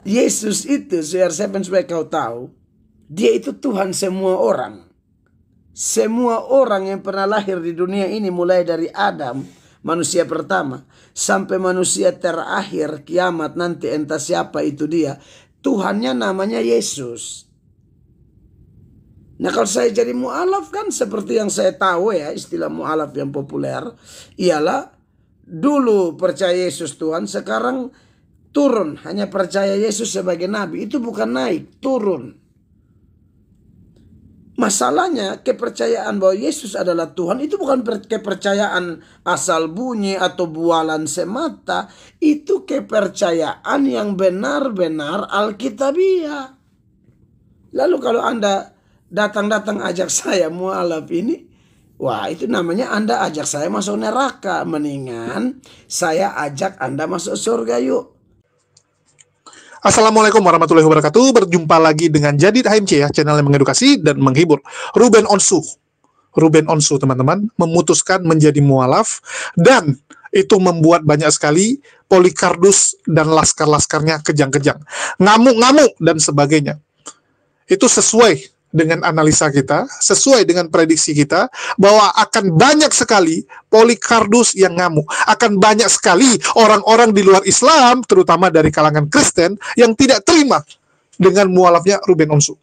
Yesus itu, supaya kau tahu, dia itu Tuhan semua orang. Semua orang yang pernah lahir di dunia ini, mulai dari Adam, manusia pertama, sampai manusia terakhir, kiamat nanti entah siapa itu dia, Tuhannya namanya Yesus. Nah, kalau saya jadi mu'alaf kan seperti yang saya tahu ya, istilah mu'alaf yang populer ialah dulu percaya Yesus Tuhan, sekarang turun hanya percaya Yesus sebagai nabi. Itu bukan naik, turun. Masalahnya kepercayaan bahwa Yesus adalah Tuhan itu bukan kepercayaan asal bunyi atau bualan semata. Itu kepercayaan yang benar-benar alkitabiah. Lalu kalau Anda datang-datang ajak saya mualaf ini, wah itu namanya Anda ajak saya masuk neraka. Mendingan saya ajak Anda masuk surga yuk. Assalamualaikum warahmatullahi wabarakatuh. Berjumpa lagi dengan Jadid HMC ya, channel yang mengedukasi dan menghibur. Ruben Onsu teman-teman memutuskan menjadi mualaf, dan itu membuat banyak sekali Polycarpus dan laskar-laskarnya kejang-kejang, ngamuk-ngamuk dan sebagainya. Itu sesuai dengan analisa kita, sesuai dengan prediksi kita, bahwa akan banyak sekali Polycarpus yang ngamuk. Akan banyak sekali orang-orang di luar Islam, terutama dari kalangan Kristen, yang tidak terima dengan mualafnya Ruben Onsu.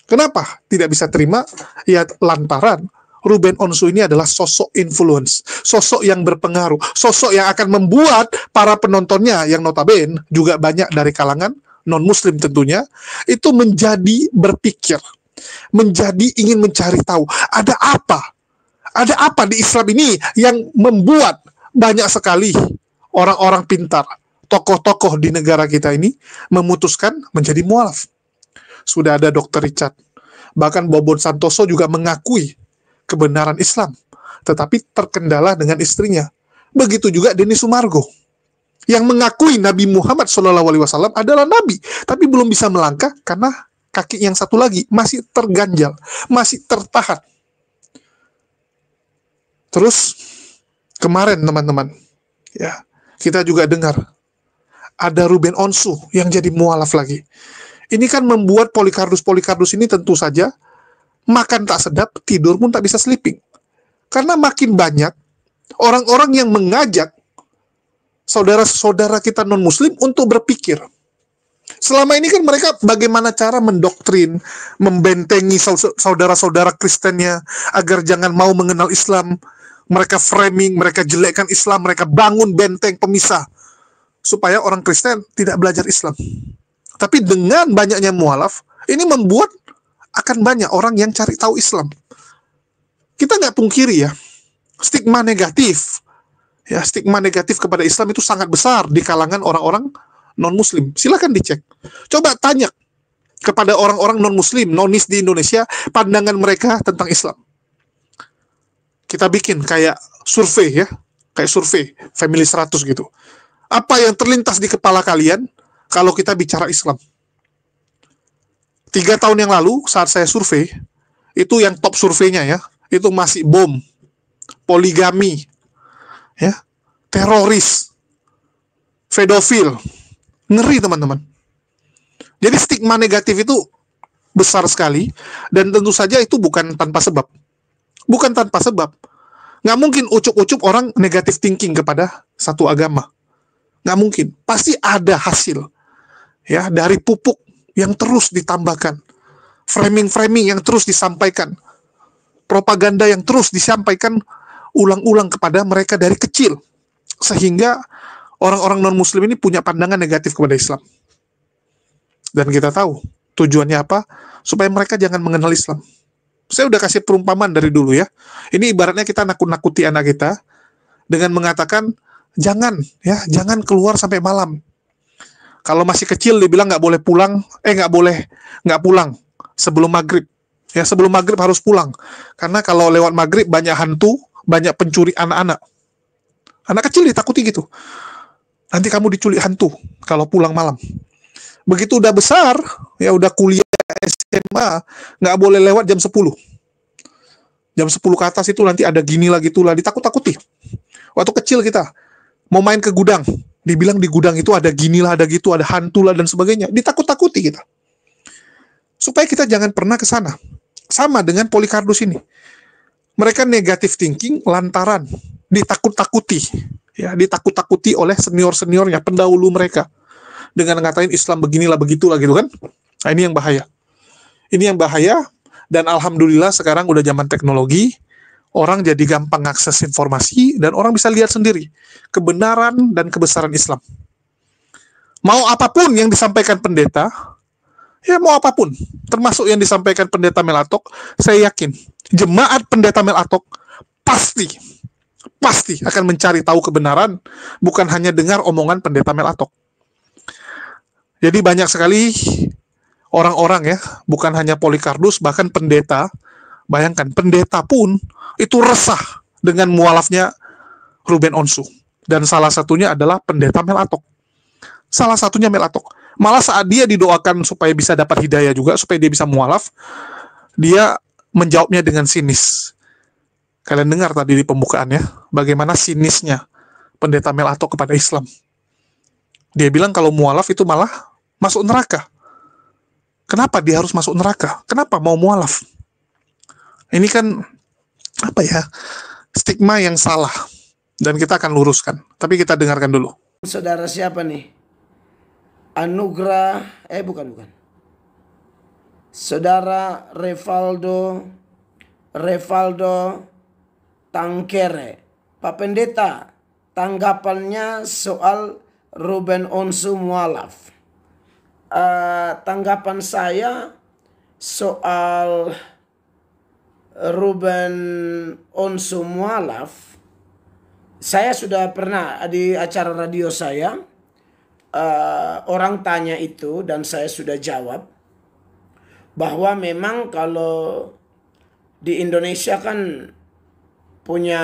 Kenapa tidak bisa terima? Ya lantaran Ruben Onsu ini adalah sosok influence, sosok yang berpengaruh, sosok yang akan membuat para penontonnya yang notabene juga banyak dari kalangan non-muslim tentunya, itu menjadi berpikir, menjadi ingin mencari tahu, ada apa di Islam ini yang membuat banyak sekali orang-orang pintar, tokoh-tokoh di negara kita ini memutuskan menjadi mualaf. Sudah ada Dr. Richard, bahkan Bobon Santoso juga mengakui kebenaran Islam, tetapi terkendala dengan istrinya. Begitu juga Denny Sumargo, yang mengakui Nabi Muhammad SAW adalah Nabi, tapi belum bisa melangkah karena kaki yang satu lagi masih terganjal, masih tertahan. Terus kemarin teman-teman, ya kita juga dengar ada Ruben Onsu yang jadi mualaf lagi. Ini kan membuat Polycarpus ini tentu saja makan tak sedap, tidur pun tak bisa sleeping. Karena makin banyak orang-orang yang mengajak saudara-saudara kita non-muslim untuk berpikir. Selama ini kan mereka bagaimana cara mendoktrin, membentengi saudara-saudara Kristennya agar jangan mau mengenal Islam. Mereka framing, mereka jelekkan Islam, mereka bangun benteng pemisah supaya orang Kristen tidak belajar Islam. Tapi dengan banyaknya mualaf, ini membuat akan banyak orang yang cari tahu Islam. Kita nggak pungkiri ya, stigma negatif kepada Islam itu sangat besar di kalangan orang-orang non-muslim. Silakan dicek. Coba tanya kepada orang-orang non-muslim, nonis di Indonesia, pandangan mereka tentang Islam. Kita bikin kayak survei ya, kayak survei Family 100 gitu. Apa yang terlintas di kepala kalian kalau kita bicara Islam? 3 tahun yang lalu saat saya survei, itu yang top surveinya ya, itu masih bom, poligami, ya, teroris, pedofil. Ngeri teman-teman. Jadi stigma negatif itu besar sekali, dan tentu saja itu bukan tanpa sebab. Bukan tanpa sebab. Nggak mungkin ucup-ucup orang negatif thinking kepada satu agama. Nggak mungkin. Pasti ada hasil ya dari pupuk yang terus ditambahkan, framing-framing yang terus disampaikan, propaganda yang terus disampaikan ulang-ulang kepada mereka dari kecil, sehingga orang-orang non-muslim ini punya pandangan negatif kepada Islam. Dan kita tahu tujuannya apa? Supaya mereka jangan mengenal Islam. Saya udah kasih perumpamaan dari dulu ya. Ini ibaratnya kita nakut-nakuti anak kita dengan mengatakan jangan keluar sampai malam. Kalau masih kecil dibilang nggak boleh pulang, nggak pulang sebelum maghrib. Ya, sebelum maghrib harus pulang. Karena kalau lewat maghrib banyak hantu, banyak pencuri anak-anak. Anak kecil ditakuti gitu. Nanti kamu diculik hantu kalau pulang malam. Begitu udah besar, ya udah kuliah SMA, nggak boleh lewat jam 10. Jam 10 ke atas itu nanti ada gini lagi, itulah, ditakut-takuti. Waktu kecil kita mau main ke gudang, Dibilang di gudang itu ada ginilah, ada gitu, ada hantu lah dan sebagainya. Ditakut-takuti kita. Supaya kita jangan pernah ke sana. Sama dengan Polycarpus ini. Mereka negative thinking lantaran ditakut-takuti. Ya, ditakut-takuti oleh senior-seniornya, pendahulu mereka. Dengan ngatain Islam beginilah, begitulah gitu kan. Nah, ini yang bahaya. Ini yang bahaya. Dan alhamdulillah sekarang udah zaman teknologi. Orang jadi gampang akses informasi dan orang bisa lihat sendiri kebenaran dan kebesaran Islam. Mau apapun yang disampaikan pendeta, ya mau apapun, termasuk yang disampaikan pendeta Melatok, saya yakin jemaat pendeta Melatok pasti akan mencari tahu kebenaran, bukan hanya dengar omongan pendeta Melatok. Jadi banyak sekali orang-orang ya, bukan hanya Polycarpus, bahkan pendeta. Bayangkan, pendeta pun itu resah dengan mualafnya Ruben Onsu. Dan salah satunya adalah pendeta Melatok. Salah satunya Melatok. Malah saat dia didoakan supaya bisa dapat hidayah juga, supaya dia bisa mualaf, dia menjawabnya dengan sinis. Kalian dengar tadi di pembukaannya, bagaimana sinisnya pendeta Melatok kepada Islam. Dia bilang kalau mualaf itu malah masuk neraka. Kenapa dia harus masuk neraka? Kenapa mau mualaf? Ini kan apa ya, stigma yang salah dan kita akan luruskan. Tapi kita dengarkan dulu. Saudara siapa nih? Anugrah, bukan. Saudara Revaldo Tangkere. Pak Pendeta, tanggapannya soal Ruben Onsu mualaf. Tanggapan saya soal Ruben Onsu mualaf, saya sudah pernah di acara radio saya, orang tanya itu dan saya sudah jawab bahwa memang kalau di Indonesia kan punya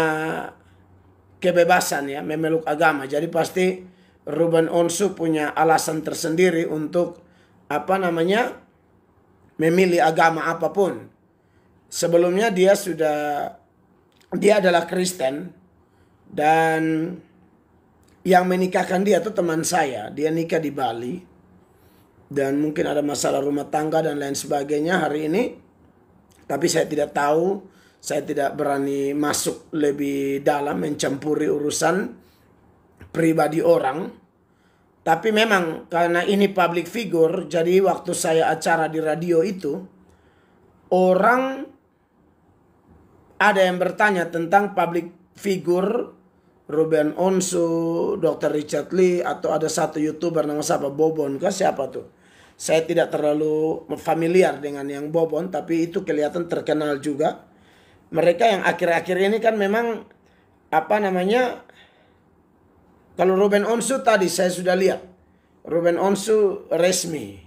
kebebasan ya memeluk agama, jadi pasti Ruben Onsu punya alasan tersendiri untuk memilih agama apapun. Sebelumnya dia adalah Kristen dan yang menikahkan dia itu teman saya. Dia nikah di Bali dan mungkin ada masalah rumah tangga dan lain sebagainya hari ini. Tapi saya tidak tahu, saya tidak berani masuk lebih dalam mencampuri urusan pribadi orang. Tapi memang karena ini public figure, jadi waktu saya acara di radio itu, orang ada yang bertanya tentang public figure Ruben Onsu, Dr. Richard Lee, atau ada satu YouTuber nama siapa, Bobon, siapa tuh? Saya tidak terlalu familiar dengan yang Bobon, tapi itu kelihatan terkenal juga. Mereka yang akhir-akhir ini kan memang kalau Ruben Onsu tadi saya sudah lihat, Ruben Onsu resmi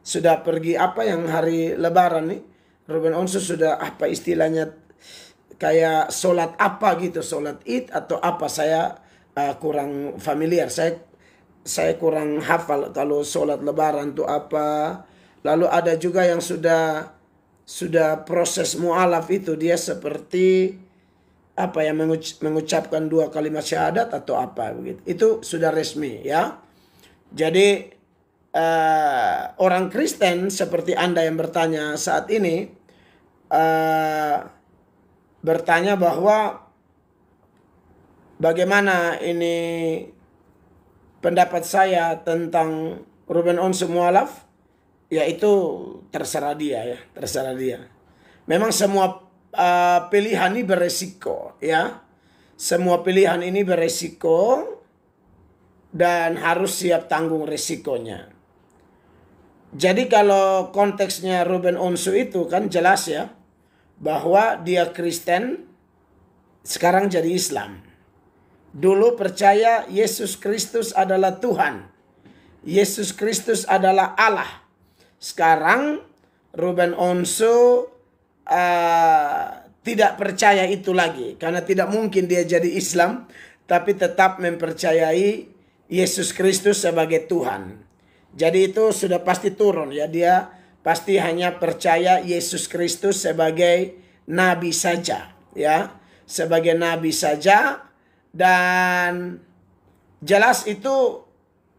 sudah pergi yang hari Lebaran nih, Ruben Onsu sudah istilahnya kayak sholat gitu, sholat Id atau apa, saya kurang familiar, saya kurang hafal kalau sholat Lebaran itu apa. Lalu ada juga yang sudah proses mu'alaf itu, dia seperti mengucapkan 2 kalimat syahadat atau apa begitu. Itu sudah resmi ya. Jadi orang Kristen seperti Anda yang bertanya saat ini, bertanya bahwa bagaimana ini pendapat saya tentang Ruben Onsu mualaf, ya itu terserah dia ya, terserah dia. Memang semua pilihan ini beresiko ya, semua pilihan ini beresiko dan harus siap tanggung resikonya. Jadi kalau konteksnya Ruben Onsu itu kan jelas ya, bahwa dia Kristen, sekarang jadi Islam. Dulu percaya Yesus Kristus adalah Tuhan. Yesus Kristus adalah Allah. Sekarang Ruben Onsu tidak percaya itu lagi. Karena tidak mungkin dia jadi Islam, tapi tetap mempercayai Yesus Kristus sebagai Tuhan. Jadi itu sudah pasti turun ya, dia pasti hanya percaya Yesus Kristus sebagai nabi saja ya, sebagai nabi saja. Dan Jelas itu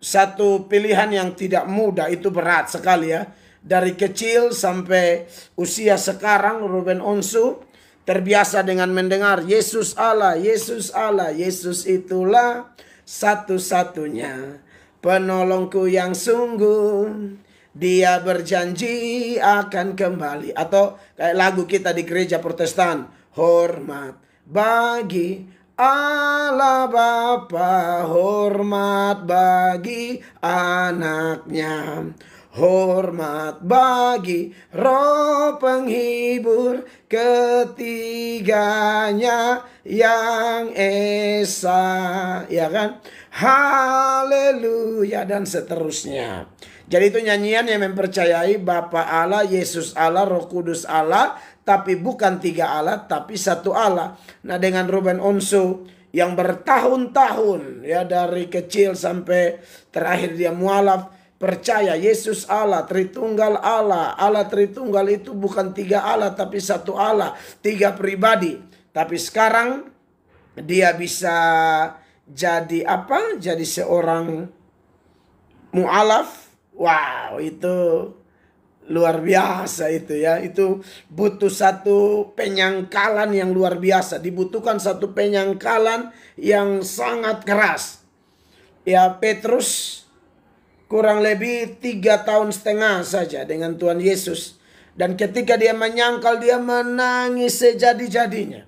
satu pilihan yang tidak mudah, itu berat sekali ya. Dari kecil sampai usia sekarang Ruben Onsu terbiasa dengan mendengar Yesus Allah, Yesus Allah, Yesus itulah satu-satunya penolongku yang sungguh. Dia berjanji akan kembali. Atau kayak lagu kita di gereja Protestan, hormat bagi Allah Bapa, hormat bagi anaknya, hormat bagi Roh penghibur ketiganya yang esa, ya kan? Haleluya, dan seterusnya. Jadi itu nyanyian yang mempercayai Bapa Allah, Yesus Allah, Roh Kudus Allah, tapi bukan tiga Allah, tapi satu Allah. Nah, dengan Ruben Onsu yang bertahun-tahun ya, dari kecil sampai terakhir dia mualaf, percaya Yesus Allah, Tritunggal Allah. Allah Tritunggal itu bukan tiga Allah, tapi satu Allah, tiga pribadi. Tapi sekarang dia bisa jadi apa? Jadi seorang mualaf. Wow, itu luar biasa itu ya. Itu butuh satu penyangkalan yang luar biasa. Dibutuhkan satu penyangkalan yang sangat keras. Ya, Petrus kurang lebih 3,5 tahun saja dengan Tuhan Yesus. Dan ketika dia menyangkal, dia menangis sejadi-jadinya.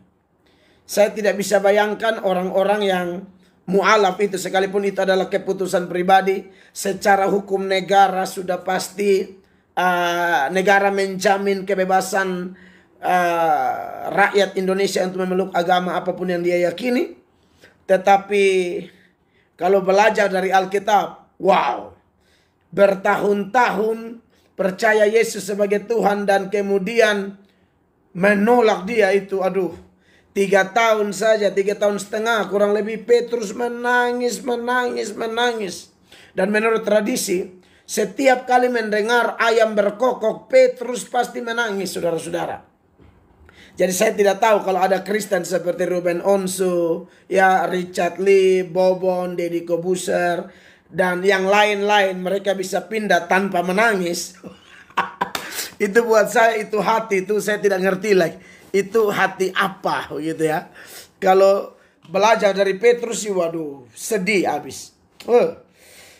Saya tidak bisa bayangkan orang-orang yang mualaf itu, sekalipun itu adalah keputusan pribadi, secara hukum negara sudah pasti negara menjamin kebebasan rakyat Indonesia untuk memeluk agama apapun yang dia yakini. Tetapi kalau belajar dari Alkitab, wow, bertahun-tahun percaya Yesus sebagai Tuhan dan kemudian menolak dia itu, aduh. 3 tahun saja, 3,5 tahun kurang lebih, Petrus menangis. Dan menurut tradisi, setiap kali mendengar ayam berkokok, Petrus pasti menangis, saudara-saudara. Jadi saya tidak tahu kalau ada Kristen seperti Ruben Onsu, ya, Richard Lee, Bobon, Deddy Kobuser, dan yang lain-lain, mereka bisa pindah tanpa menangis. Itu buat saya, itu hati, itu saya tidak ngerti lagi. Itu hati apa gitu ya. Kalau belajar dari Petrus sih, waduh, sedih habis.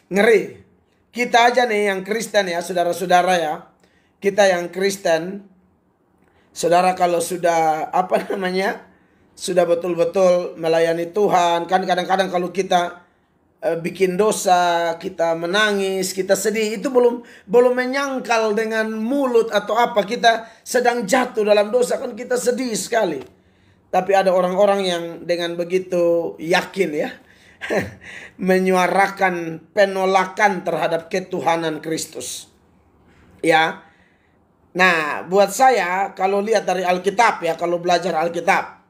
Ngeri. Kita aja nih yang Kristen ya, saudara-saudara ya. Kita yang Kristen, saudara, kalau sudah sudah betul-betul melayani Tuhan, kan kadang-kadang kalau kita bikin dosa, kita menangis, kita sedih, itu belum menyangkal dengan mulut atau apa, kita sedang jatuh dalam dosa, kan kita sedih sekali. Tapi ada orang-orang yang dengan begitu yakin ya menyuarakan penolakan terhadap ketuhanan Kristus. Ya. Nah, buat saya kalau lihat dari Alkitab ya, kalau belajar Alkitab,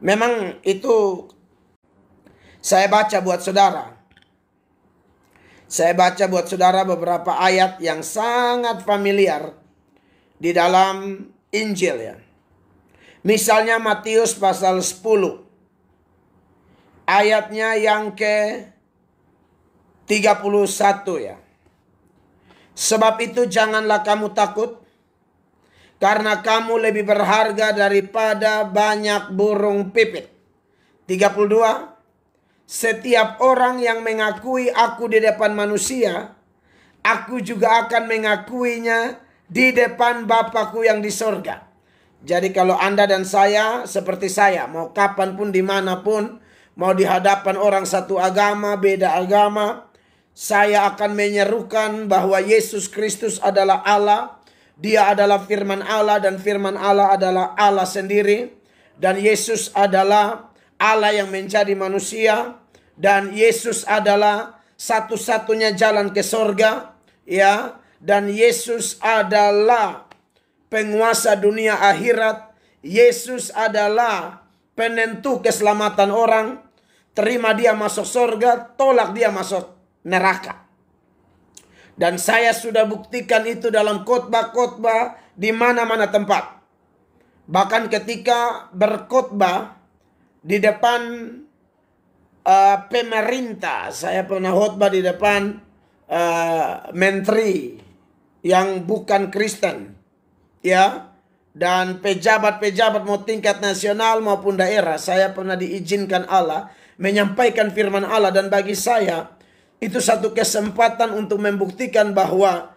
memang itu saya baca buat saudara. Saya baca buat saudara beberapa ayat yang sangat familiar di dalam Injil ya. Misalnya Matius pasal 10. Ayatnya yang ke-31 ya. Sebab itu janganlah kamu takut, karena kamu lebih berharga daripada banyak burung pipit. 32. Setiap orang yang mengakui aku di depan manusia, aku juga akan mengakuinya di depan Bapakku yang di sorga. Jadi kalau Anda dan saya seperti saya, mau kapanpun, dimanapun, mau di hadapan orang satu agama, beda agama, saya akan menyerukan bahwa Yesus Kristus adalah Allah. Dia adalah firman Allah dan firman Allah adalah Allah sendiri. Dan Yesus adalah Allah yang menjadi manusia. Dan Yesus adalah satu-satunya jalan ke sorga, ya. Dan Yesus adalah penguasa dunia akhirat. Yesus adalah penentu keselamatan orang. Terima dia masuk sorga, tolak dia masuk neraka. Dan saya sudah buktikan itu dalam khotbah-khotbah di mana-mana tempat. Bahkan ketika berkhotbah di depan pemerintah. Saya pernah khotbah di depan menteri yang bukan Kristen, ya, dan pejabat-pejabat mau tingkat nasional maupun daerah. Saya pernah diizinkan Allah menyampaikan firman Allah, dan bagi saya itu satu kesempatan untuk membuktikan bahwa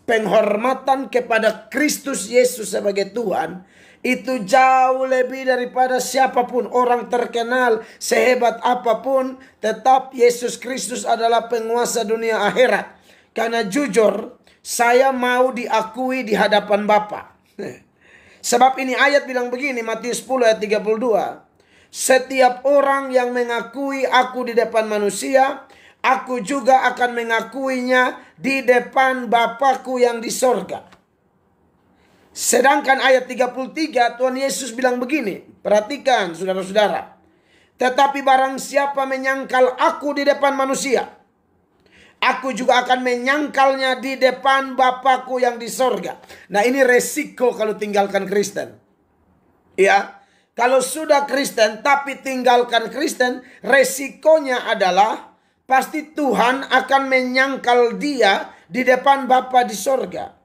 penghormatan kepada Kristus Yesus sebagai Tuhan itu jauh lebih daripada siapapun, orang terkenal sehebat apapun, tetap Yesus Kristus adalah penguasa dunia akhirat. Karena jujur, saya mau diakui di hadapan Bapa. Sebab ini ayat bilang begini, Matius 10 ayat 32. Setiap orang yang mengakui aku di depan manusia, aku juga akan mengakuinya di depan Bapakku yang di sorga. Sedangkan ayat 33 Tuhan Yesus bilang begini. Perhatikan saudara-saudara. Tetapi barang siapa menyangkal aku di depan manusia, aku juga akan menyangkalnya di depan Bapakku yang di sorga. Nah, ini resiko kalau tinggalkan Kristen. Ya, kalau sudah Kristen tapi tinggalkan Kristen, resikonya adalah pasti Tuhan akan menyangkal dia di depan Bapa di sorga.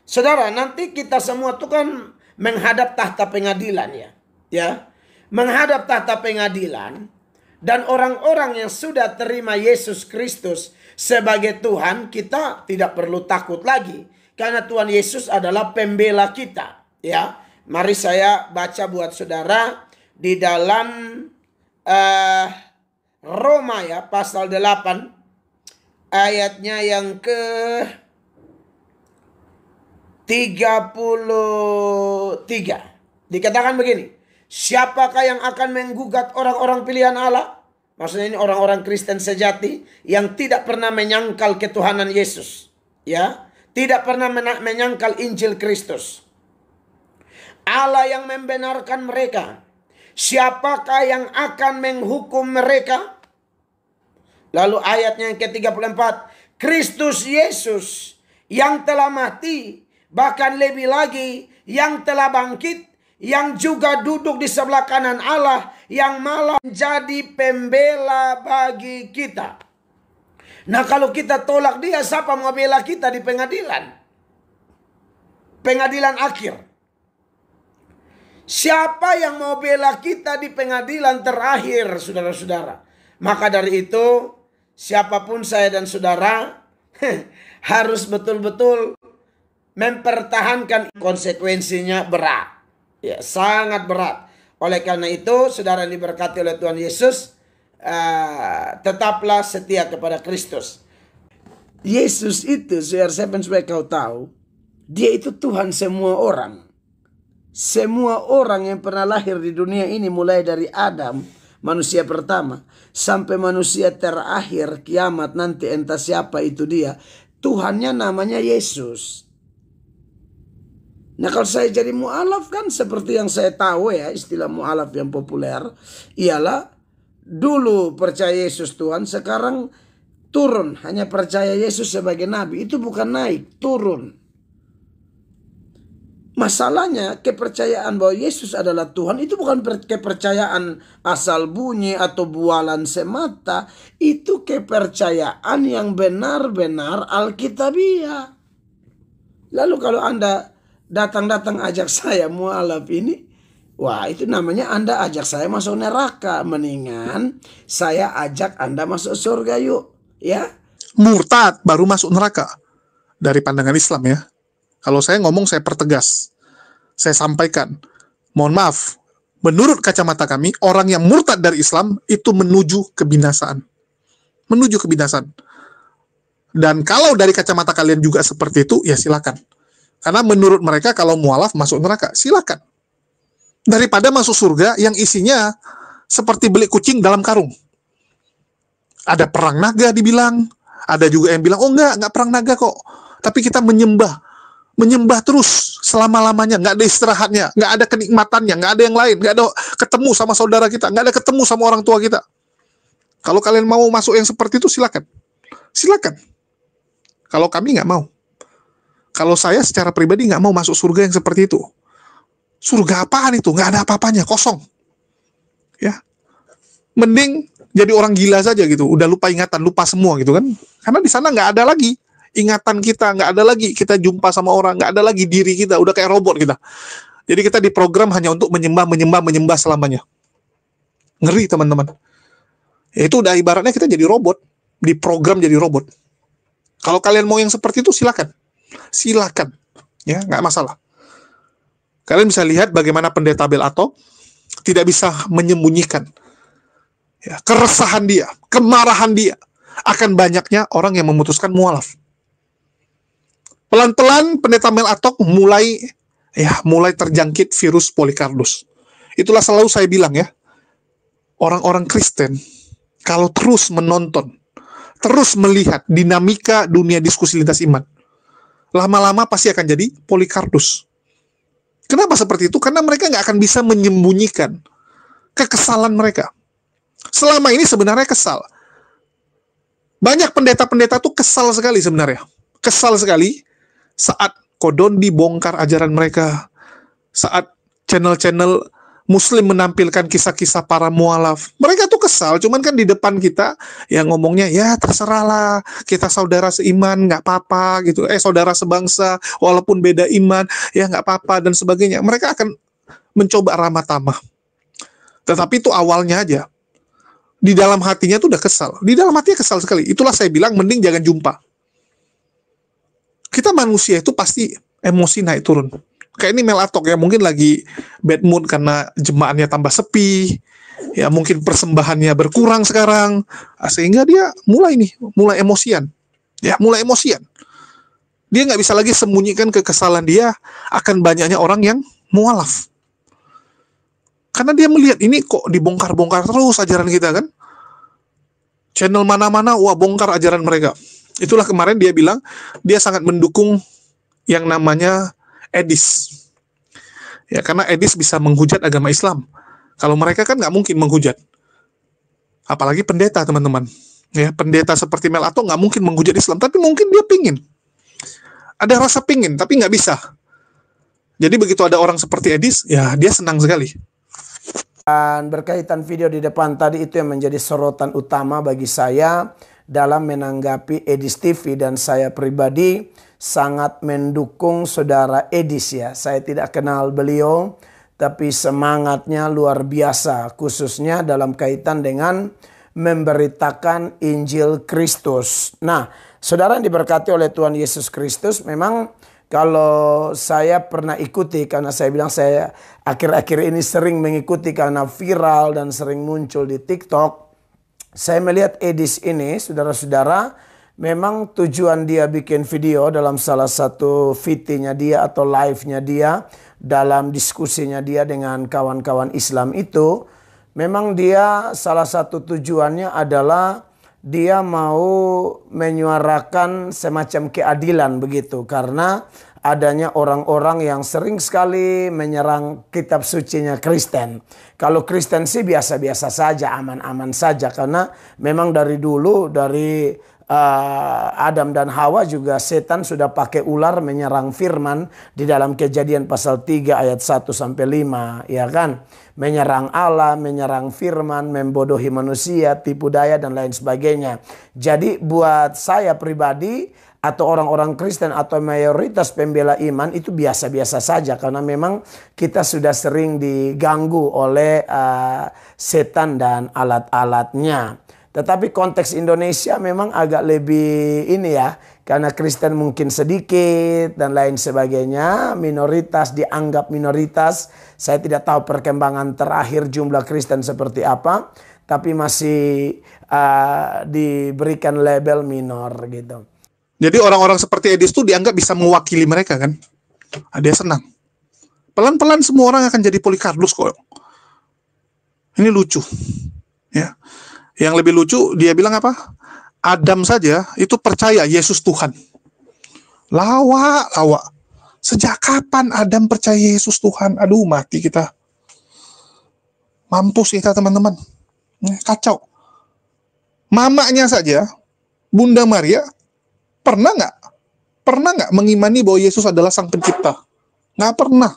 Saudara, nanti kita semua itu kan menghadap tahta pengadilan, ya. Ya, menghadap tahta pengadilan, dan orang-orang yang sudah terima Yesus Kristus sebagai Tuhan, kita tidak perlu takut lagi karena Tuhan Yesus adalah pembela kita, ya. Mari saya baca buat saudara di dalam Roma, ya, pasal 8 ayatnya yang ke 33. Dikatakan begini, siapakah yang akan menggugat orang-orang pilihan Allah? Maksudnya ini orang-orang Kristen sejati yang tidak pernah menyangkal ketuhanan Yesus, ya, tidak pernah menyangkal Injil Kristus. Allah yang membenarkan mereka. Siapakah yang akan menghukum mereka? Lalu ayatnya yang ke-34, Kristus Yesus yang telah mati, bahkan lebih lagi yang telah bangkit, yang juga duduk di sebelah kanan Allah, yang malah menjadi pembela bagi kita. Nah, kalau kita tolak dia, siapa mau bela kita di pengadilan? Pengadilan akhir. Siapa yang mau bela kita di pengadilan terakhir, saudara-saudara? Maka dari itu, siapapun saya dan saudara harus betul-betul mempertahankan, konsekuensinya berat, ya, sangat berat. Oleh karena itu, saudara yang diberkati oleh Tuhan Yesus, tetaplah setia kepada Kristus. Yesus itu, supaya kau tahu, dia itu Tuhan semua orang. Semua orang yang pernah lahir di dunia ini, mulai dari Adam, manusia pertama, sampai manusia terakhir kiamat nanti, entah siapa itu dia, Tuhannya namanya Yesus. Nah, kalau saya jadi mu'alaf kan seperti yang saya tahu, ya, istilah mu'alaf yang populer ialah dulu percaya Yesus Tuhan, sekarang turun hanya percaya Yesus sebagai nabi. Itu bukan naik, turun. Masalahnya kepercayaan bahwa Yesus adalah Tuhan itu bukan kepercayaan asal bunyi atau bualan semata. Itu kepercayaan yang benar-benar alkitabiah. Lalu kalau Anda datang ajak saya mu'alaf ini, wah, itu namanya Anda ajak saya masuk neraka. Mendingan saya ajak Anda masuk surga yuk, ya. Murtad baru masuk neraka dari pandangan Islam, ya. Kalau saya ngomong, saya pertegas, saya sampaikan, mohon maaf, menurut kacamata kami, orang yang murtad dari Islam itu menuju kebinasaan. Menuju kebinasaan. Dan kalau dari kacamata kalian juga seperti itu, ya silakan. Karena menurut mereka kalau mualaf masuk neraka, silakan. Daripada masuk surga yang isinya seperti beli kucing dalam karung. Ada perang naga dibilang, ada juga yang bilang, oh enggak perang naga kok. Tapi kita menyembah terus selama-lamanya, nggak ada istirahatnya, nggak ada kenikmatannya, nggak ada yang lain, nggak ada ketemu sama saudara kita, nggak ada ketemu sama orang tua kita. Kalau kalian mau masuk yang seperti itu, silakan. Silakan. Kalau kami nggak mau. Kalau saya secara pribadi nggak mau masuk surga yang seperti itu. Surga apaan itu? Nggak ada apa-apanya, kosong. Ya, mending jadi orang gila saja gitu, udah lupa ingatan, lupa semua gitu kan, karena di sana nggak ada lagi ingatan kita, nggak ada lagi kita jumpa sama orang, nggak ada lagi diri kita, udah kayak robot kita. Jadi kita diprogram hanya untuk menyembah selamanya. Ngeri teman-teman. Ya, itu udah ibaratnya kita jadi robot, diprogram jadi robot. Kalau kalian mau yang seperti itu silakan, ya nggak masalah. Kalian bisa lihat bagaimana pendeta Belato tidak bisa menyembunyikan ya, keresahan dia, kemarahan dia akan banyaknya orang yang memutuskan mualaf. Pelan-pelan pendeta Melato mulai terjangkit virus Polycarpus. Itulah selalu saya bilang ya, orang-orang Kristen kalau terus menonton, terus melihat dinamika dunia diskusi lintas iman, lama-lama pasti akan jadi Polycarpus. Kenapa seperti itu? Karena mereka nggak akan bisa menyembunyikan kekesalan mereka. Selama ini sebenarnya kesal. Banyak pendeta-pendeta tuh kesal sekali sebenarnya. Kesal sekali saat Kodon dibongkar ajaran mereka. Saat channel-channel Muslim menampilkan kisah-kisah para mualaf. Mereka tuh kesal, cuman kan di depan kita yang ngomongnya, ya terserahlah, kita saudara seiman, nggak apa-apa gitu. Saudara sebangsa, walaupun beda iman, ya nggak apa-apa dan sebagainya. Mereka akan mencoba ramah tamah. Tetapi itu awalnya aja. Di dalam hatinya tuh udah kesal. Di dalam hatinya kesal sekali. Itulah saya bilang, mending jangan jumpa. Kita manusia itu pasti emosi naik turun. Kayak ini Melato ya, mungkin lagi bad mood karena jemaatnya tambah sepi, ya mungkin persembahannya berkurang sekarang, sehingga dia mulai emosian, mulai emosian. Dia nggak bisa lagi sembunyikan kekesalan dia akan banyaknya orang yang mualaf. Karena dia melihat ini kok dibongkar-bongkar terus ajaran kita kan. Channel mana-mana, wah bongkar ajaran mereka. Itulah kemarin dia bilang, dia sangat mendukung yang namanya Edis. Ya, karena Edis bisa menghujat agama Islam. Kalau mereka kan nggak mungkin menghujat. Apalagi pendeta, teman-teman. Ya, pendeta seperti Melato nggak mungkin menghujat Islam, tapi mungkin dia pingin. Ada rasa pingin, tapi nggak bisa. Jadi begitu ada orang seperti Edis, ya dia senang sekali. Dan berkaitan video di depan tadi, itu yang menjadi sorotan utama bagi saya dalam menanggapi Edis TV, dan saya pribadi sangat mendukung saudara Edis ya. Saya tidak kenal beliau, tapi semangatnya luar biasa, khususnya dalam kaitan dengan memberitakan Injil Kristus. Nah, saudara yang diberkati oleh Tuhan Yesus Kristus, memang kalau saya pernah ikuti, karena saya bilang saya akhir-akhir ini sering mengikuti karena viral dan sering muncul di TikTok. Saya melihat Edis ini, saudara-saudara, memang tujuan dia bikin video dalam salah satu VT-nya dia atau live-nya dia, dalam diskusinya dia dengan kawan-kawan Islam itu, memang dia salah satu tujuannya adalah dia mau menyuarakan semacam keadilan begitu. Karena adanya orang-orang yang sering sekali menyerang kitab sucinya Kristen. Kalau Kristen sih biasa-biasa saja, aman-aman saja. Karena memang dari dulu, dari Adam dan Hawa juga setan sudah pakai ular menyerang firman di dalam Kejadian pasal 3 ayat 1 sampai 5, ya kan? Menyerang Allah, menyerang firman, membodohi manusia, tipu daya dan lain sebagainya. Jadi buat saya pribadi atau orang-orang Kristen atau mayoritas pembela iman itu biasa-biasa saja, karena memang kita sudah sering diganggu oleh setan dan alat-alatnya. Tetapi konteks Indonesia memang agak lebih ini ya, karena Kristen mungkin sedikit dan lain sebagainya, minoritas, dianggap minoritas. Saya tidak tahu perkembangan terakhir jumlah Kristen seperti apa, tapi masih diberikan label minor gitu. Jadi orang-orang seperti Edis tuh dianggap bisa mewakili mereka kan. Dia senang. Pelan-pelan semua orang akan jadi Polycarpus kok. Ini lucu. Ya. Yang lebih lucu, dia bilang apa? Adam saja itu percaya Yesus Tuhan. Lawak. Sejak kapan Adam percaya Yesus Tuhan? Aduh, mati kita. Mampus kita, teman-teman. Kacau. Mamanya saja, Bunda Maria, pernah nggak mengimani bahwa Yesus adalah Sang Pencipta? Nggak pernah.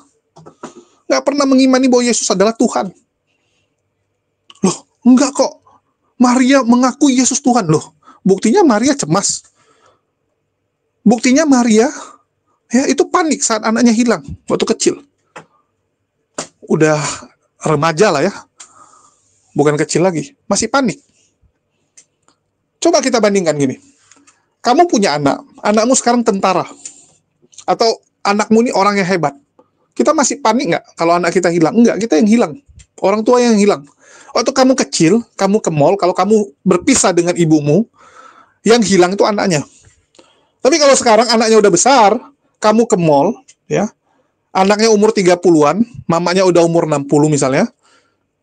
Nggak pernah mengimani bahwa Yesus adalah Tuhan. Loh, enggak kok. Maria mengaku Yesus Tuhan loh. Buktinya Maria cemas. Buktinya Maria ya itu panik saat anaknya hilang waktu kecil. Udah remaja lah ya. Bukan kecil lagi, masih panik. Coba kita bandingkan gini. Kamu punya anak, anakmu sekarang tentara. Atau anakmu ini orang yang hebat. Kita masih panik nggak kalau anak kita hilang? Enggak, kita yang hilang. Orang tua yang hilang. Waktu kamu kecil, kamu ke mall, kalau kamu berpisah dengan ibumu, yang hilang itu anaknya. Tapi kalau sekarang anaknya udah besar, kamu ke mall, ya, anaknya umur 30-an, mamanya udah umur 60 misalnya,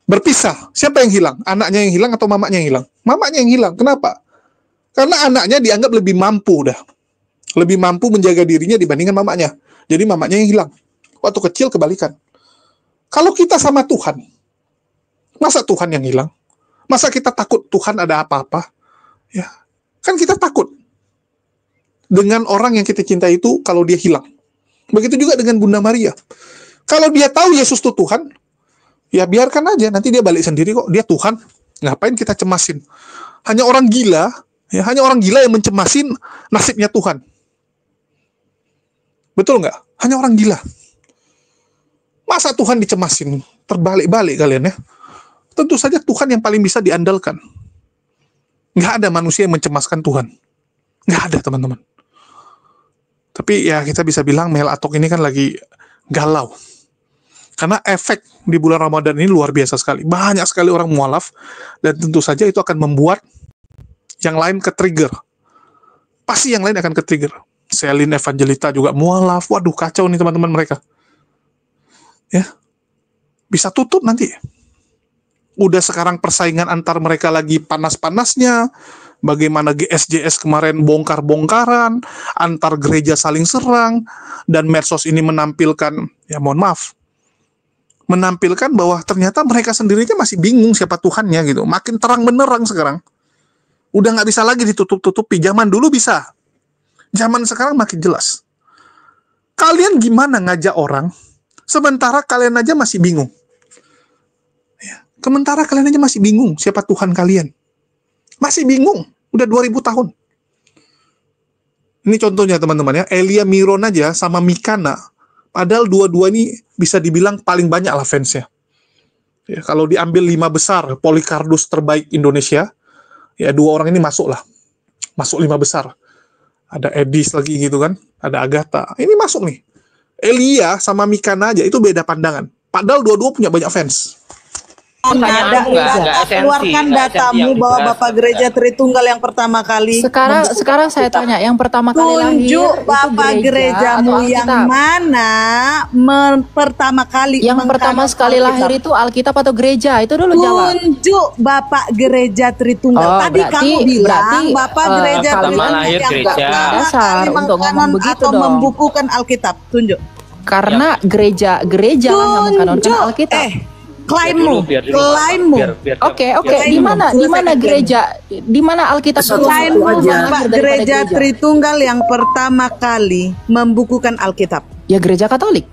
berpisah. Siapa yang hilang? Anaknya yang hilang atau mamanya yang hilang? Mamanya yang hilang. Kenapa? Karena anaknya dianggap lebih mampu dah. Lebih mampu menjaga dirinya dibandingkan mamanya. Jadi mamanya yang hilang. Waktu kecil kebalikan. Kalau kita sama Tuhan, masa Tuhan yang hilang? Masa kita takut Tuhan ada apa-apa? Ya, kan kita takut dengan orang yang kita cintai itu kalau dia hilang. Begitu juga dengan Bunda Maria. Kalau dia tahu Yesus itu Tuhan, ya biarkan aja, nanti dia balik sendiri kok. Dia Tuhan, ngapain kita cemasin? Hanya orang gila, ya hanya orang gila yang mencemasin nasibnya Tuhan. Betul nggak? Hanya orang gila. Masa Tuhan dicemasin? Terbalik-balik kalian ya. Tentu saja Tuhan yang paling bisa diandalkan. Nggak ada manusia yang mencemaskan Tuhan. Nggak ada, teman-teman. Tapi ya kita bisa bilang Mel Atok ini kan lagi galau. Karena efek di bulan Ramadan ini luar biasa sekali. Banyak sekali orang mualaf. Dan tentu saja itu akan membuat yang lain ke-trigger. Pasti yang lain akan ke-trigger. Selin Evangelista juga mualaf. Waduh, kacau nih teman-teman mereka. Ya, bisa tutup nanti. Udah sekarang persaingan antar mereka lagi panas-panasnya. Bagaimana GSJS kemarin bongkar-bongkaran, antar gereja saling serang, dan medsos ini menampilkan, ya mohon maaf, menampilkan bahwa ternyata mereka sendirinya masih bingung siapa Tuhannya gitu. Makin terang benerang sekarang. Udah nggak bisa lagi ditutup-tutupi. Zaman dulu bisa. Zaman sekarang makin jelas. Kalian gimana ngajak orang, sementara kalian aja masih bingung. Ya, sementara kalian aja masih bingung siapa Tuhan kalian. Masih bingung. Udah 2000 tahun. Ini contohnya teman-teman ya. Elia Miron aja sama Mikana. Padahal dua-dua ini bisa dibilang paling banyak lah fansnya. Ya, kalau diambil 5 besar Polikardus terbaik Indonesia, ya 2 orang ini masuk lah. Masuk 5 besar. Ada Edis lagi gitu kan. Ada Agatha. Ini masuk nih. Elia sama Mikana aja itu beda pandangan. Padahal dua-dua punya banyak fans. Keluarkan datamu bahwa Bapak Gereja Tritunggal yang pertama kali. Sekarang saya tanya, yang pertama kali lahir tunjuk Bapak gerejamu yang mana pertama kali. Yang pertama sekali lahir itu Alkitab atau gereja? Itu dulu jawab. Tunjuk Bapak Gereja Tritunggal. Tadi kamu bilang Bapak Gereja Tritunggal yang dasar untuk ngomong begitu atau membukukan Alkitab. Tunjuk. Karena gereja yang mengkanonkan Alkitab. Klaimmu. Oke. Di mana gereja? Di mana Alkitab? Klaimmu Bapak Gereja Tritunggal yang pertama kali membukukan Alkitab. Ya gereja Katolik.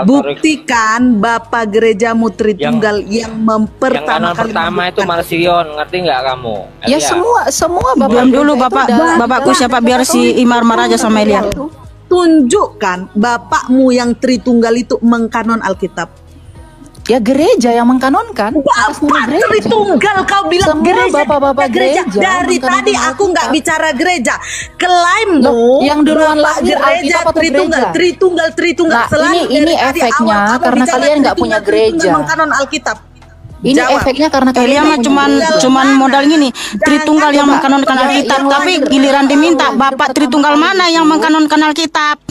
Buktikan Bapak Gerejamu Tritunggal yang pertama kali. Pertama itu Marsion, ngerti nggak kamu? Ya semua Bapak. Diam dulu Bapakku siapa biar si Imar Maraja sama Elia. Tunjukkan Bapakmu yang Tritunggal itu mengkanon Alkitab. Ya gereja yang mengkanonkan. Bapak Tritunggal, kau bilang semua gereja. Bapak-bapak gereja. Dari tadi aku nggak bicara gereja. Klaimmu yang duluan lahir gereja Tritunggal. Nah, ini efeknya karena kalian nggak punya gereja. Mengkanon Alkitab. Ini efeknya karena Elia mah cuman modal gini, Tritunggal yang mengkanonkan Alkitab, tapi giliran diminta Bapak Tritunggal mana yang mengkanonkan Alkitab?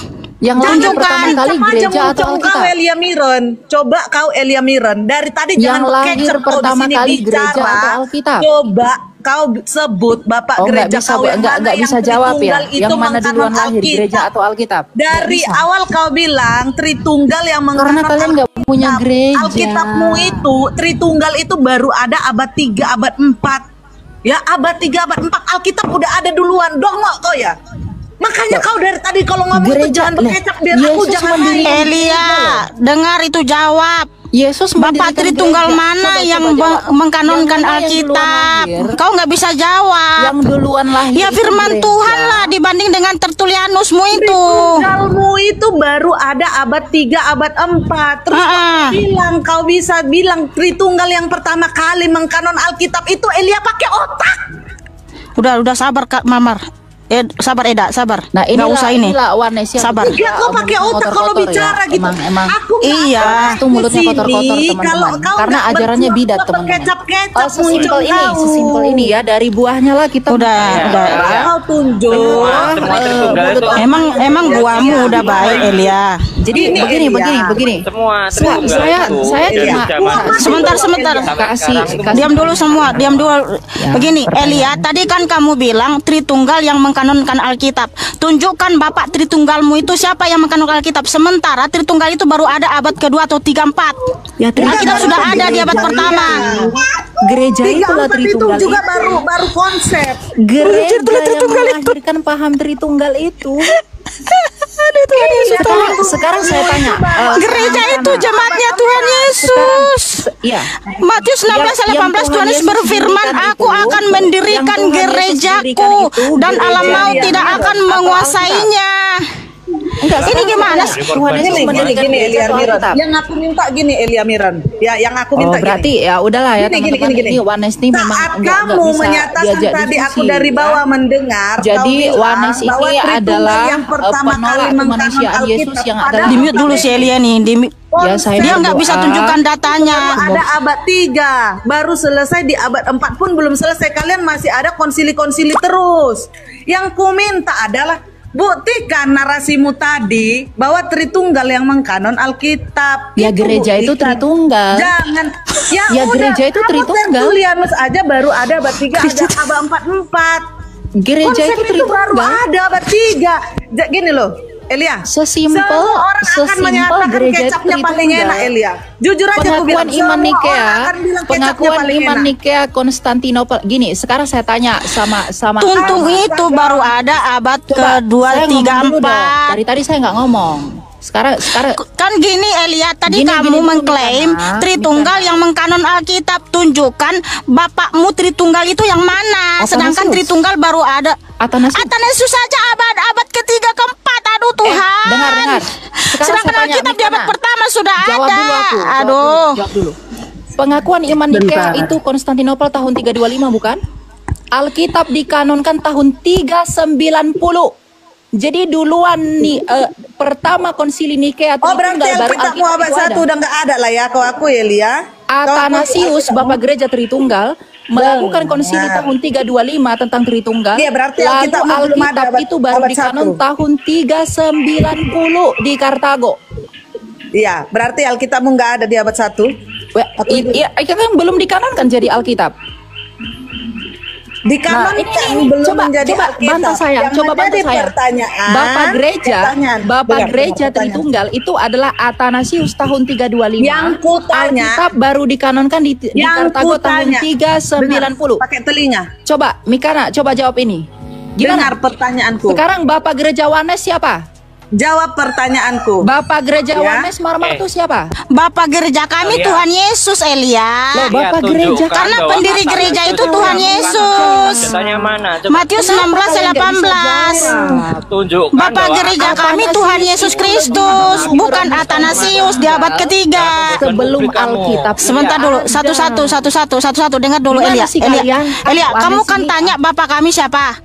Yang lahir pertama kali gereja atau Alkitab? Elia Miron, coba kau Elia Miron. Dari tadi yang jangan lahir pertama kali gereja atau Alkitab. Coba kau sebut Bapak gereja kau yang nggak bisa jawab ya. Yang mana duluan lahir gereja atau Alkitab? Dari awal kau bilang Tritunggal yang karena kalian nggak punya gereja. Alkitabmu itu Tritunggal itu baru ada abad 3, abad 4. Ya abad 3, abad 4 Alkitab udah ada duluan. Dongok kau ya. Makanya kau dari tadi kalau ngomong itu jangan berkecap biar aku jangan Elia, dengar itu jawab. Yesus Bapak Tritunggal mana yang mengkanonkan Alkitab? Kau nggak bisa jawab. Yang duluan lahir. Ya firman Tuhan lah dibanding dengan Tertulianusmu itu. Tritunggalmu itu baru ada abad 3, abad 4. Terus kau bisa bilang Tritunggal yang pertama kali mengkanon Alkitab itu Elia pakai otak. Udah sabar Kak Mamar. Sabar Eda, sabar. Nah, nggak usah ini. Sabar. Iya, kau pakai otak kalau bicara gitu. Emang. Aku iya. Itu mulutnya kotor-kotor teman-teman. Karena ajarannya bidat teman-teman. Kecap-kecap sesimpel ini ya, dari buahnya lah kita. Udah. Kau tunjuk. Emang buahmu udah baik Elia. Jadi begini. Saya cuma sebentar. Kasih. Diam dulu semua. Begini, Elia, tadi kan kamu bilang Tritunggal yang mengkanonkan Alkitab. Tunjukkan Bapak Tritunggalmu itu siapa yang mengkanonkan Alkitab. Sementara Tritunggal itu baru ada abad kedua atau 3, 4. Ya, Alkitab sudah ada di abad pertama. Gereja itulah Tritunggal itu juga baru konsep. Gereja yang melahirkan paham Tritunggal itu. Sekarang saya tanya, gereja itu jemaatnya Tuhan Yesus. Iya. Matius 16:18 Tuhan Yesus berfirman, "Aku akan mendirikan gerejaku dan alam maut tidak akan menguasainya." Ini gimana sih? Tuhan Yesus mendirikan Elia Miran. Yang aku minta gini Elia Miran. Ya, yang aku minta berarti ya udahlah ya teman-teman. Ini Wanes ini memang saat kamu menyatakan tadi aku dari bawah mendengar. Jadi Wanes ini adalah penolak kemanusiaan Yesus yang adalah. Di-mute dulu si Elia nih. Ya, dia nggak bisa tunjukkan datanya. Ada abad 3, baru selesai di abad 4 pun belum selesai. Kalian masih ada konsili-konsili terus. Yang ku minta adalah buktikan narasimu tadi bahwa Tritunggal yang mengkanon Alkitab. Ya gereja itu Tritunggal. Jangan. Ya gereja itu Tritunggal. Tertulianus aja baru ada abad 3, ada abad 4. Gereja itu Tritunggal. Baru ada abad 3. Gini loh, Elia. Sesimpel orang akan menyatakan gereja kecapnya itu paling enak, Elia. Jujur aja aku bilang. Pengakuan iman Nikea Konstantinopel. Gini, sekarang saya tanya sama Tuntung itu baru ada abad kedua, 3, 4. Dari tadi saya nggak ngomong. Sekarang kan gini Elia, tadi kamu mengklaim Tritunggal yang mengkanon Alkitab. Tunjukkan bapakmu Tritunggal itu yang mana? Sedangkan Tritunggal baru ada Atanasius saja abad ketiga, keempat. Aduh Tuhan. Dengar. Sedangkan Alkitab di abad pertama sudah jawab ada. Jawab dulu. Pengakuan iman Nikea itu Konstantinopel tahun 325 bukan? Alkitab dikanonkan tahun 390. Jadi duluan nih pertama konsili Nikea berarti Alkitabmu abad 1 udah nggak ada lah ya kau aku Elia. Atanasius Bapak Gereja Tritunggal melakukan konsili tahun 325 tentang Tritunggal. Iya, berarti lalu Alkitab itu baru dikanon tahun 390 di Kartago. Iya, berarti Alkitabmu nggak ada di abad 1. Iya, kan belum dikanonkan jadi Alkitab. Dikanonkan belum menjadi Alkitab. Bantah saya, coba bantah saya. Bapak Gereja Tritunggal itu adalah Atanasius tahun 325. Yang kutanya, Alkitab baru dikanonkan di Kartago tahun 390. Pakai telinga. Coba Mikana, coba jawab ini. Gimana? Dengar pertanyaanku. Sekarang Bapak Gereja Wanes siapa? Jawab pertanyaanku. Bapak Gereja Wanes Marmar itu siapa? Bapak gereja kami Tuhan Yesus, Elia. Bapak gereja karena pendiri gereja itu Tuhan Yesus. Matius 16:18. Tunjukkan Bapak gereja kami Tuhan Yesus Kristus, bukan Atanasius di abad ketiga. Sebelum Alkitab. Sebentar dulu, satu-satu dengar dulu Elia. Elia, kamu kan tanya Bapak kami siapa?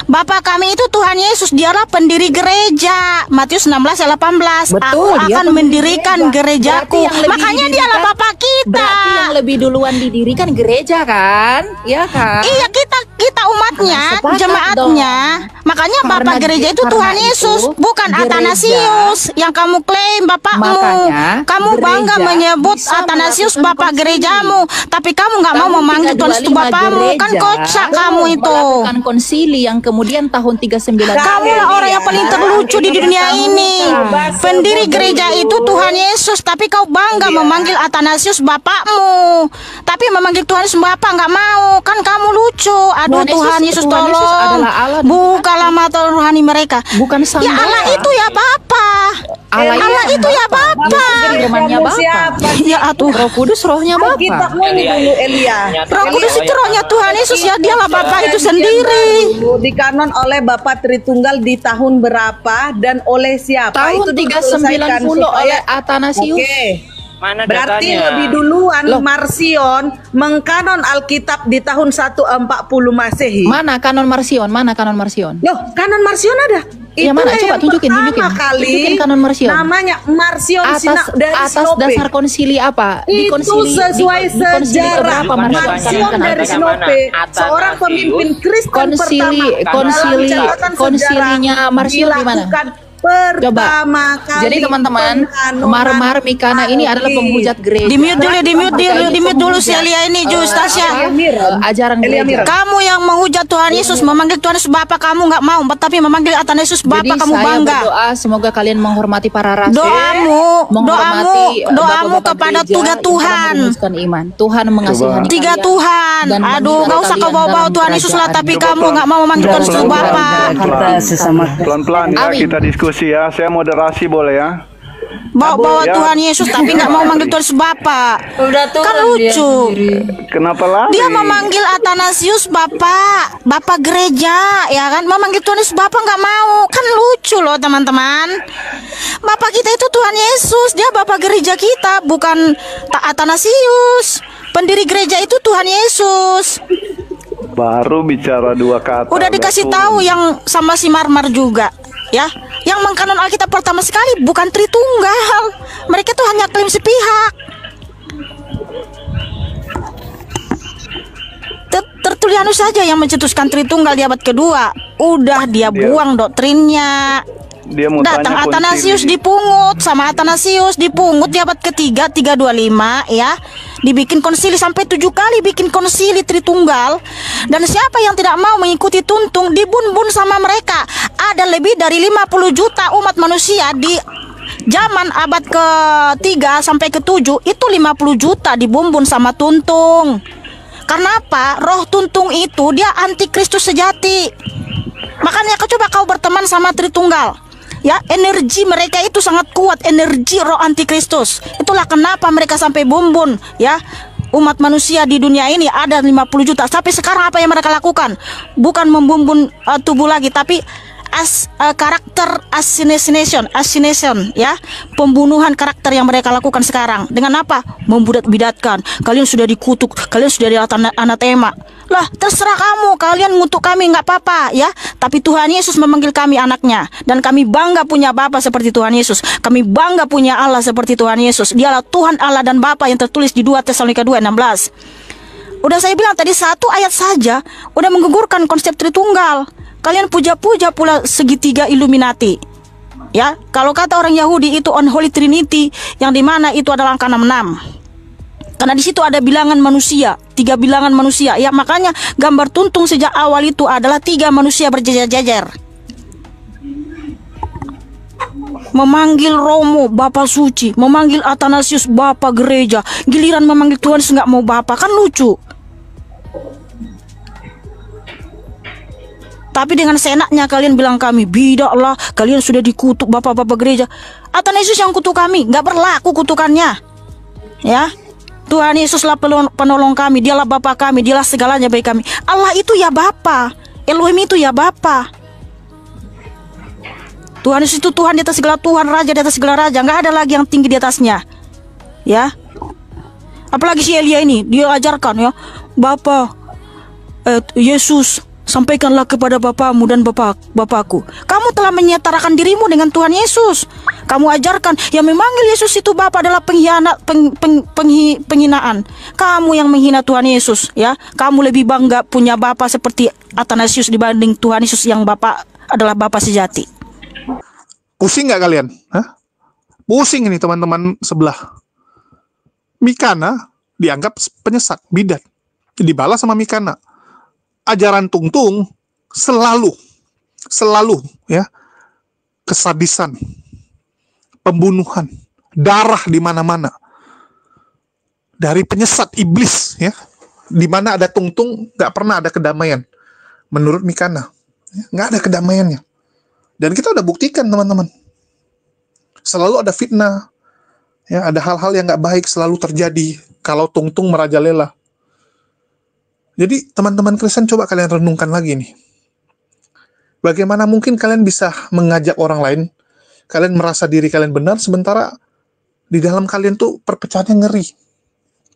Bapak kami itu Tuhan Yesus, dialah pendiri gereja. Matius 16:18. Aku akan mendirikan gerejaku. Makanya dialah Bapak kita. Berarti yang lebih duluan didirikan gereja kan? Ya kan? Iya, kita umatnya, jemaatnya. Makanya Bapak gereja itu Tuhan Yesus, bukan Atanasius yang kamu klaim bapakmu. Kamu bangga menyebut Atanasius Bapak gerejamu, tapi kamu nggak mau memanggil Tuhan Yesus bapakmu. Kan kocak kamu itu. Melakukan konsili yang kemudian tahun 39. Kamulah orang yang paling terlucu di dunia ini. Pendiri gereja itu Tuhan Yesus, tapi kau bangga memanggil Atanasius bapakmu, tapi memanggil Tuhan Yesus bapak nggak mau. Kan kamu lucu. Aduh Tuhan Yesus tolong, bukalah mata rohani mereka. Bukan sang ya Allah itu ya Bapa. Allah itu ya Bapa. Firmannya Bapa. Siapa? Ya atuh. Roh Kudus rohnya Bapa. Alkitabmu ini dulu Elia. Roh Kudus itu rohnya Tuhan Yesus ya, dialah Bapa itu sendiri. Di kanon oleh Bapa Tritunggal di tahun berapa dan oleh siapa? Tahun Itu dulu 390 selesaikan oleh supaya- Athanasius. Oke. Mana Berarti datanya? lebih duluan Marsion mengkanon Alkitab di tahun 140 Masehi. Mana kanon Marsion? Mana kanon Marsion? Loh, kanon Marsion ada. Yang mana? Itulah Coba yang tunjukin, pertama tunjukin. kali Tunjukin kanon Marsion. namanya Marsion dari Atas Sinope. dasar konsili apa? Di Itu konsili sesuai di konsili sejarah. keberapa Marsion Marsion dikanonkan? dari Bagaimana? Sinope, Athanasius. seorang pemimpin Kristen Konsili pertama konsilinya Marsion di mana? Pertama kali. Jadi teman-teman, pengkanonan Mar Mikana ini adalah penghujat gereja. Di mute dulu si Elia ini Tasya. Ajaran gereja. Kamu yang menghujat Tuhan Yesus, memanggil Tuhan Yesus Bapa, kamu nggak mau, tapi memanggil Athanasius Bapa Jadi kamu saya bangga. berdoa semoga kalian menghormati para rasul. Doamu bapak-bapak kepada gereja tiga yang telah Tuhan. merumuskan iman. Tuhan mengasihani Tiga kalian. Tuhan. Dan Aduh, nggak usah kau kalian bawa-bawa dalam Tuhan Yesus lah, kerajaan. tapi kamu nggak mau memanggil Tuhan Yesus Bapa. Pelan-pelan ya, Amin. kita diskusi ya. Saya moderasi boleh ya? Bawa Ya. Tuhan Yesus tapi nggak mau manggil Tuhan Yesus Bapa. Kan lucu. Kenapa lari? Dia memanggil Athanasius Bapak gereja, ya kan? Memanggil Tuhan Yesus Bapak nggak mau, kan lucu loh teman-teman. Bapak kita itu Tuhan Yesus, dia Bapak gereja kita, bukan Athanasius. Pendiri gereja itu Tuhan Yesus. Baru bicara dua kata. Udah dikasih tahu yang sama si Marmar juga, ya. Yang mengkanon Alkitab pertama sekali bukan Tritunggal. Mereka tuh hanya klaim sepihak. Tertulianus saja yang mencetuskan Tritunggal di abad kedua. Udah dia buang doktrinnya. Dia mau Datang tanya Athanasius konsili. dipungut sama Athanasius dipungut di abad ketiga 325 ya. Dibikin konsili sampai 7 kali bikin konsili Tritunggal. Dan siapa yang tidak mau mengikuti tuntung dibun-bun sama mereka. Ada lebih dari 50 juta umat manusia di zaman abad ke-3 sampai ke-7 itu 50 juta dibumbun sama tuntung. Karena apa? Roh tuntung itu dia antikristus sejati. Makanya coba kau berteman sama Tritunggal. Ya, energi mereka itu sangat kuat, energi roh antikristus. Itulah kenapa mereka sampai bumbun, ya. Umat manusia di dunia ini ada 50 juta. Sampai sekarang apa yang mereka lakukan? Bukan membumbun tubuh lagi, tapi karakter assassination, ya. Pembunuhan karakter yang mereka lakukan sekarang. Dengan apa? Membudat-bidatkan. Kalian sudah dikutuk, kalian sudah anatema. Lah, terserah kamu, kalian ngutuk kami nggak apa-apa, ya. Tapi Tuhan Yesus memanggil kami anaknya, dan kami bangga punya Bapa seperti Tuhan Yesus. Kami bangga punya Allah seperti Tuhan Yesus. Dialah Tuhan Allah dan Bapa yang tertulis di 2 Tesalonika 2:16. Udah saya bilang tadi, 1 ayat saja udah menggugurkan konsep Tritunggal. Kalian puja-puja pula segitiga Illuminati. Ya, kalau kata orang Yahudi itu unholy trinity, yang dimana itu adalah angka 66. Karena di situ ada bilangan manusia, 3 bilangan manusia. Ya, makanya gambar tuntung sejak awal itu adalah 3 manusia berjejer-jejer. Memanggil Romo Bapa Suci, memanggil Athanasius Bapa Gereja, giliran memanggil Tuhan nggak mau Bapa, kan lucu. Tapi dengan seenaknya kalian bilang kami, bidaklah, kalian sudah dikutuk bapak-bapak gereja. Athanasius yang kutuk kami, nggak berlaku kutukannya. Ya, Tuhan Yesuslah penolong kami, dialah Bapa kami, dialah segalanya bagi kami. Allah itu ya Bapa, Elohim itu ya Bapa. Tuhan Yesus itu Tuhan di atas segala Tuhan, Raja di atas segala Raja, nggak ada lagi yang tinggi di atasnya. Ya, apalagi si Elia ini, dia ajarkan ya, Bapa, Yesus, sampaikanlah kepada Bapamu dan Bapakku. Kamu telah menyetarakan dirimu dengan Tuhan Yesus. Kamu ajarkan yang memanggil Yesus itu Bapa adalah pengkhianat, penghinaan. Kamu yang menghina Tuhan Yesus, ya. Kamu lebih bangga punya Bapa seperti Athanasius dibanding Tuhan Yesus yang Bapa adalah Bapa sejati. Pusing nggak kalian? Hah? Pusing ini teman-teman sebelah. Mikana dianggap penyesat, bidat. Dibalas sama Mikana. Ajaran tungtung selalu ya, kesadisan, pembunuhan, darah di mana-mana. Dari penyesat iblis ya. Di mana ada tungtung nggak pernah ada kedamaian. Menurut Mikana, ya, nggak ada kedamaiannya. Dan kita udah buktikan teman-teman. selalu ada fitnah. Ya, ada hal-hal yang nggak baik selalu terjadi kalau tungtung merajalela. Jadi teman-teman Kristen coba kalian renungkan lagi nih. Bagaimana mungkin kalian bisa mengajak orang lain, kalian merasa diri kalian benar, sementara di dalam kalian tuh perpecahannya ngeri.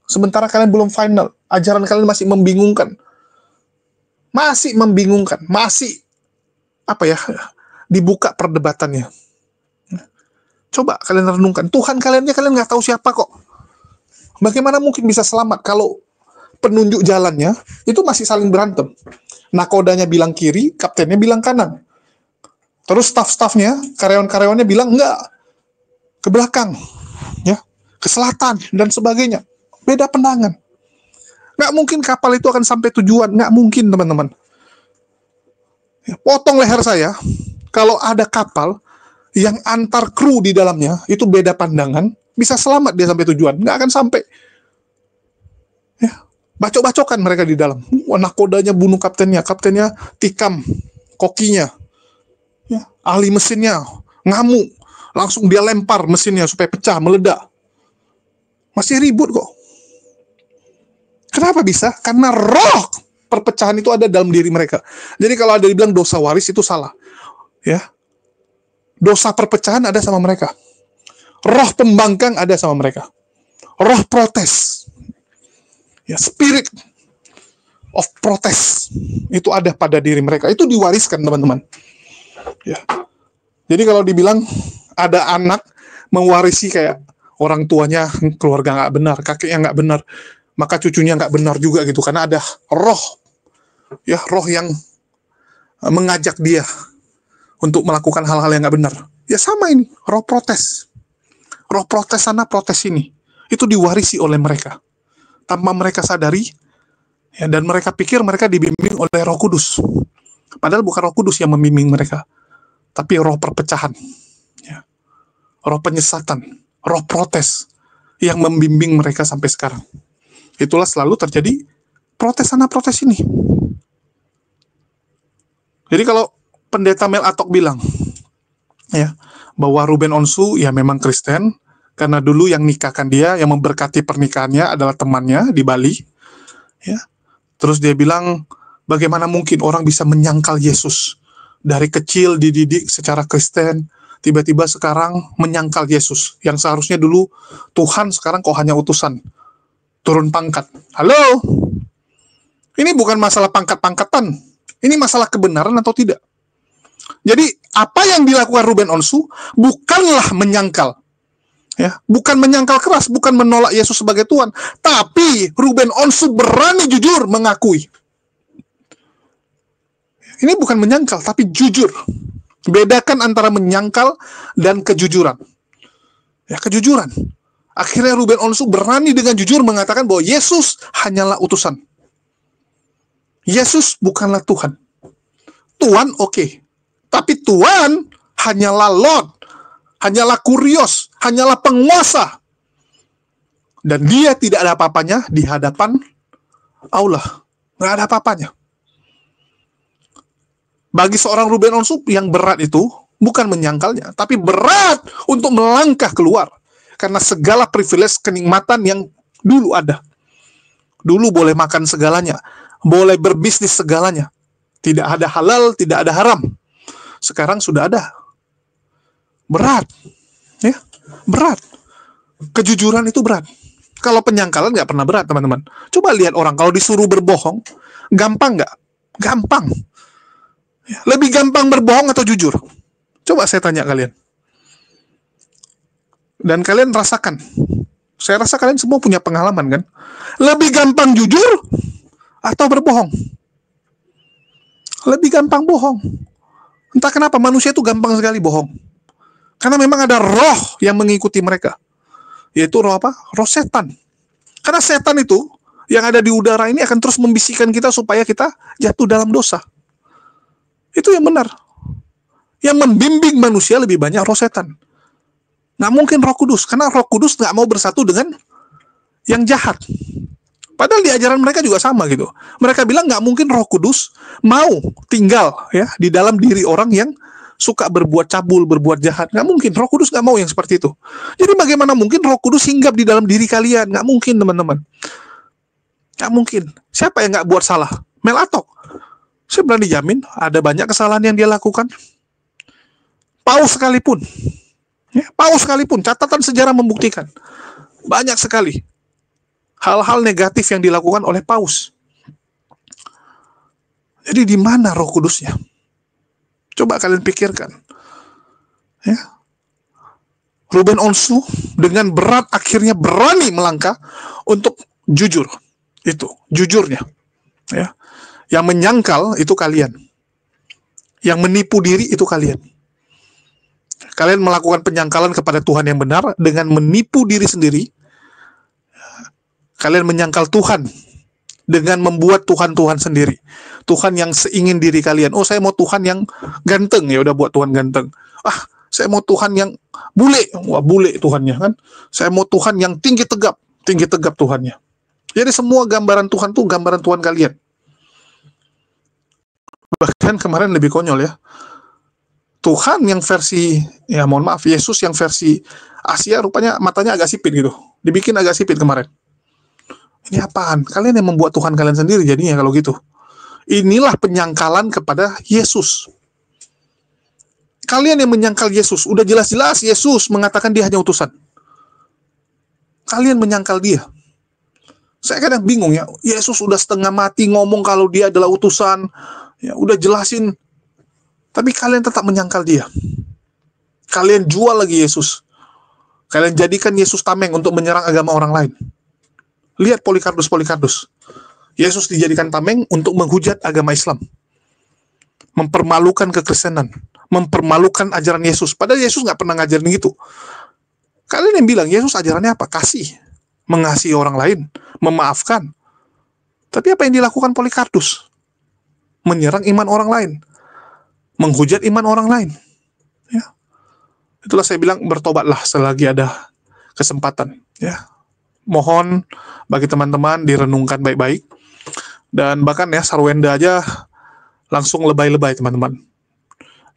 Sementara kalian belum final, ajaran kalian masih membingungkan. Masih membingungkan, masih dibuka perdebatannya. Coba kalian renungkan, Tuhan kalian nggak tahu siapa kok. Bagaimana mungkin bisa selamat kalau penunjuk jalannya itu masih saling berantem? Nakodanya bilang kiri, kaptennya bilang kanan. Terus staff-staffnya, karyawan-karyawannya bilang enggak, ke belakang, ya, ke selatan dan sebagainya. Beda pandangan. Nggak mungkin kapal itu akan sampai tujuan, nggak mungkin teman-teman. Ya, potong leher saya, kalau ada kapal yang antar kru di dalamnya itu beda pandangan, bisa selamat dia sampai tujuan, nggak akan sampai. Ya, bacok-bacokan mereka di dalam. Nakodanya bunuh kaptennya tikam kokinya. Ya, ahli mesinnya ngamuk, langsung dia lempar mesinnya supaya pecah, meledak. Masih ribut kok. Kenapa bisa? Karena roh perpecahan itu ada dalam diri mereka. Jadi kalau ada dibilang dosa waris itu salah. Ya. Dosa perpecahan ada sama mereka. Roh pembangkang ada sama mereka. Roh protes. Ya, spirit of protest itu ada pada diri mereka. Itu diwariskan, teman-teman. Ya. Jadi kalau dibilang ada anak mewarisi kayak orang tuanya keluarga nggak benar, kakeknya nggak benar, maka cucunya nggak benar juga gitu, karena ada roh, ya, roh yang mengajak dia untuk melakukan hal-hal yang nggak benar. Ya sama ini, roh protes sana, protes sini, itu diwarisi oleh mereka tanpa mereka sadari, ya, dan mereka pikir mereka dibimbing oleh Roh Kudus, padahal bukan Roh Kudus yang membimbing mereka, tapi roh perpecahan, ya, roh penyesatan, roh protes yang membimbing mereka sampai sekarang. Itulah selalu terjadi protes sana, protes sini. Jadi kalau pendeta Mel Atok bilang, ya, bahwa Ruben Onsu ya memang Kristen, karena dulu yang nikahkan dia, yang memberkati pernikahannya adalah temannya di Bali, ya. Terus dia bilang, bagaimana mungkin orang bisa menyangkal Yesus dari kecil dididik secara Kristen, tiba-tiba sekarang menyangkal Yesus yang seharusnya dulu Tuhan, sekarang kok hanya utusan. Turun pangkat. Halo? Ini bukan masalah pangkat-pangkatan. Ini masalah kebenaran atau tidak. Jadi, apa yang dilakukan Ruben Onsu bukanlah menyangkal. Ya, bukan menyangkal keras, bukan menolak Yesus sebagai Tuhan. Tapi, Ruben Onsu berani jujur mengakui. Ini bukan menyangkal, tapi jujur. Bedakan antara menyangkal dan kejujuran. Ya, kejujuran. Akhirnya Ruben Onsu berani dengan jujur mengatakan bahwa Yesus hanyalah utusan. Yesus bukanlah Tuhan. Tuhan oke. Tapi Tuhan hanyalah Lord, hanyalah Kurios, hanyalah penguasa. Dan dia tidak ada apa-apanya di hadapan Allah. Nggak ada apa-apanya. Bagi seorang Ruben Onsu yang berat itu, bukan menyangkalnya, tapi berat untuk melangkah keluar. Karena segala privilege kenikmatan yang dulu ada. Dulu boleh makan segalanya, boleh berbisnis segalanya. Tidak ada halal, tidak ada haram. Sekarang sudah ada. Berat. Ya, berat. Kejujuran itu berat. Kalau penyangkalan nggak pernah berat, teman-teman. Coba lihat orang, kalau disuruh berbohong, gampang nggak? Gampang. Ya, lebih gampang berbohong atau jujur? Coba saya tanya kalian. Dan kalian rasakan. Saya rasa kalian semua punya pengalaman kan? Lebih gampang jujur atau berbohong? Lebih gampang bohong. Entah kenapa manusia itu gampang sekali bohong. Karena memang ada roh yang mengikuti mereka. Yaitu roh apa? Roh setan. Karena setan itu yang ada di udara ini akan terus membisikkan kita supaya kita jatuh dalam dosa. Itu yang benar. Yang membimbing manusia lebih banyak roh setan. Nggak mungkin Roh Kudus, karena Roh Kudus nggak mau bersatu dengan yang jahat. Padahal di ajaran mereka juga sama gitu. Mereka bilang nggak mungkin Roh Kudus mau tinggal ya di dalam diri orang yang suka berbuat cabul, berbuat jahat. Nggak mungkin, Roh Kudus nggak mau yang seperti itu. Jadi bagaimana mungkin Roh Kudus hinggap di dalam diri kalian? Nggak mungkin, teman-teman. Nggak mungkin. Siapa yang nggak buat salah? Mel Atok. Saya berani jamin ada banyak kesalahan yang dia lakukan. Paus sekalipun. Ya, Paus sekalipun, catatan sejarah membuktikan. Banyak sekali hal-hal negatif yang dilakukan oleh Paus. Jadi di mana Roh Kudusnya? Coba kalian pikirkan. Ya. Ruben Onsu dengan berat akhirnya berani melangkah untuk jujur. Itu, jujurnya. Ya. Yang menyangkal itu kalian. Yang menipu diri itu kalian. Kalian melakukan penyangkalan kepada Tuhan yang benar dengan menipu diri sendiri. Kalian menyangkal Tuhan dengan membuat Tuhan-Tuhan sendiri. Tuhan yang seingin diri kalian. Oh, saya mau Tuhan yang ganteng, ya udah buat Tuhan ganteng. Ah, saya mau Tuhan yang bule. Wah, bule Tuhannya kan. Saya mau Tuhan yang tinggi tegap Tuhannya. Jadi semua gambaran Tuhan tuh gambaran Tuhan kalian. Bahkan kemarin lebih konyol ya. Tuhan yang versi, ya mohon maaf, Yesus yang versi Asia rupanya matanya agak sipit gitu. Dibikin agak sipit kemarin. Ini apaan? Kalian yang membuat Tuhan kalian sendiri jadinya kalau gitu. Inilah penyangkalan kepada Yesus. Kalian yang menyangkal Yesus. Udah jelas-jelas Yesus mengatakan dia hanya utusan. Kalian menyangkal dia. Saya kadang bingung ya. Yesus udah setengah mati ngomong kalau dia adalah utusan. Ya udah jelasin. Tapi kalian tetap menyangkal dia. Kalian jual lagi Yesus. Kalian jadikan Yesus tameng untuk menyerang agama orang lain. Lihat Polikarpus. Yesus dijadikan tameng untuk menghujat agama Islam. Mempermalukan kekristenan. Mempermalukan ajaran Yesus. Padahal Yesus nggak pernah ngajarin gitu. Kalian yang bilang, Yesus ajarannya apa? Kasih. Mengasihi orang lain. Memaafkan. Tapi apa yang dilakukan Polikarpus? Menyerang iman orang lain. Menghujat iman orang lain. Ya. Itulah saya bilang, bertobatlah selagi ada kesempatan. Ya. Mohon bagi teman-teman direnungkan baik-baik. Dan bahkan ya Sarwenda aja langsung lebay-lebay teman-teman.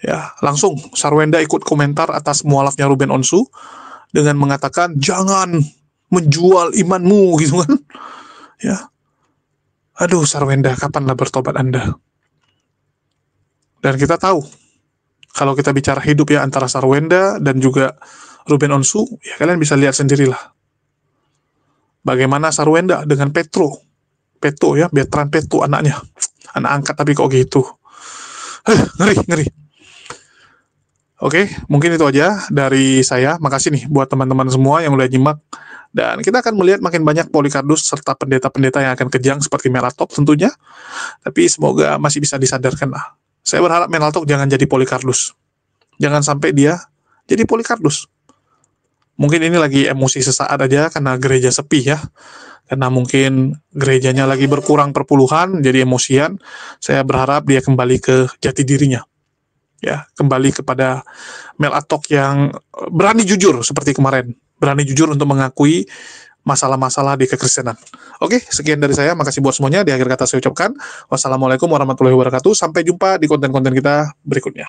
Ya, langsung Sarwenda ikut komentar atas mualafnya Ruben Onsu dengan mengatakan jangan menjual imanmu gitu kan. Ya. Aduh Sarwenda, kapanlah bertobat Anda? Dan kita tahu kalau kita bicara hidup ya antara Sarwenda dan juga Ruben Onsu, ya kalian bisa lihat sendirilah. Bagaimana Sarwenda dengan Petro ya, Bertrand Petro anaknya. Anak angkat tapi kok gitu. Ngeri. Oke, mungkin itu aja dari saya. Makasih nih buat teman-teman semua yang udah nyimak. Dan kita akan melihat makin banyak Polikarpus serta pendeta-pendeta yang akan kejang seperti Mel Atok tentunya. Tapi semoga masih bisa disadarkan lah. Saya berharap Mel Atok jangan jadi Polikarpus. Jangan sampai dia jadi Polikarpus. Mungkin ini lagi emosi sesaat aja karena gereja sepi ya. Karena mungkin gerejanya lagi berkurang perpuluhan, jadi emosian. Saya berharap dia kembali ke jati dirinya. Ya, kembali kepada Mel Atok yang berani jujur seperti kemarin. Berani jujur untuk mengakui masalah-masalah di kekristenan. Oke, sekian dari saya. Makasih buat semuanya. Di akhir kata saya ucapkan wassalamualaikum warahmatullahi wabarakatuh. Sampai jumpa di konten-konten kita berikutnya.